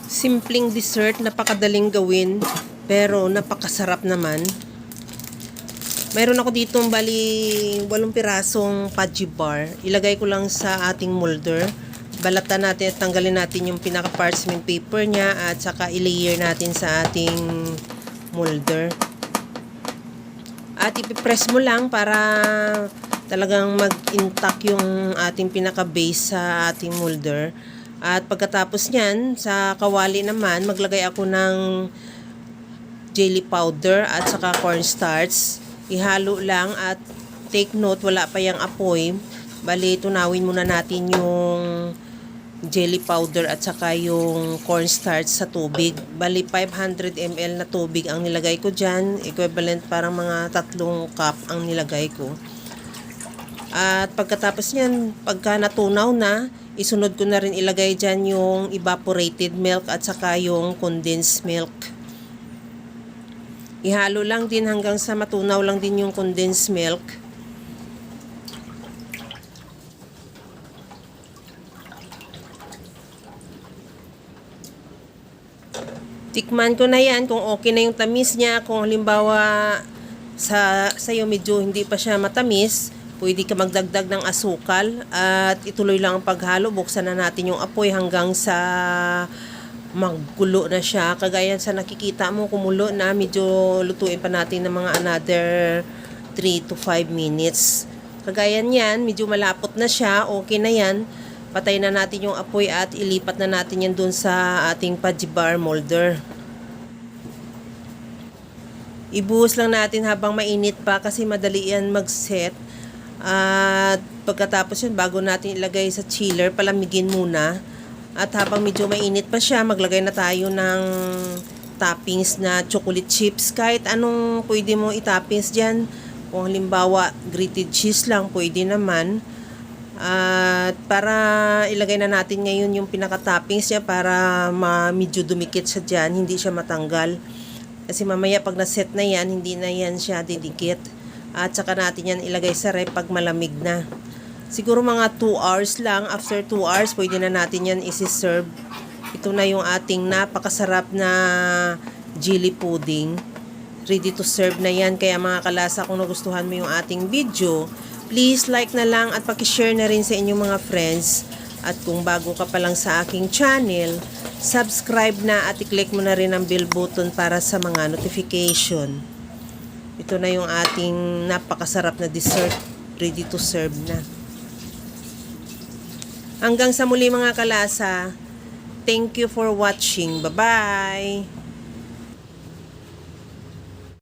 Simpleng dessert, napakadaling gawin, pero napakasarap naman. Mayroon ako ditong bali 8 pirasong fudgy bar. Ilagay ko lang sa ating molder. Balatan natin at tanggalin natin yung pinaka parchment paper niya at saka i-layer natin sa ating molder. At ipipress mo lang para talagang mag-intact yung ating pinaka base sa ating molder. At pagkatapos niyan, sa kawali naman, maglagay ako ng jelly powder at saka cornstarch. Ihalo lang at take note, wala pa yung apoy. Bali, tunawin muna natin yung jelly powder at saka yung cornstarch sa tubig. Bali, 500 ml na tubig ang nilagay ko dyan. Equivalent parang mga 3 cup ang nilagay ko. At pagkatapos niyan, pagka natunaw na, isunod ko na rin ilagay dyan yung evaporated milk at saka yung condensed milk. Ihalo lang din hanggang sa matunaw lang din yung condensed milk. Tikman ko na yan kung okay na yung tamis niya. Kung halimbawa sa'yo medyo hindi pa siya matamis, pwede ka magdagdag ng asukal at ituloy lang ang paghalo. Buksan na natin yung apoy hanggang sa maggulo na siya. Kagaya sa nakikita mo, kumulo na. Medyo lutuin pa natin ng mga another 3 to 5 minutes. Kagaya niyan, medyo malapot na siya. Okay na yan. Patay na natin yung apoy at ilipat na natin yan dun sa ating fudgy bar molder. Ibuhos lang natin habang mainit pa kasi madali yan mag-set. At pagkatapos yun, bago natin ilagay sa chiller, palamigin muna. At habang medyo mainit pa siya, maglagay na tayo ng toppings na chocolate chips. Kahit anong pwede mo itoppings dyan. Kung halimbawa, grated cheese lang, pwede naman. At para ilagay na natin ngayon yung pinaka-toppings niya para medyo dumikit siya dyan, hindi siya matanggal. Kasi mamaya pag naset na yan, hindi na yan siya didikit. At saka natin yan ilagay sa ref pag malamig na. Siguro mga 2 hours lang. After 2 hours, pwede na natin yan isi-serve. Ito na yung ating napakasarap na jelly pudding. Ready to serve na yan. Kaya mga kalasa, kung nagustuhan mo yung ating video, please like na lang at pakishare na rin sa inyong mga friends. At kung bago ka pa lang sa aking channel, subscribe na at i-click mo na rin ang bell button para sa mga notification. Ito na yung ating napakasarap na dessert. Ready to serve na. Hanggang sa muli mga kalasa. Thank you for watching. Bye-bye!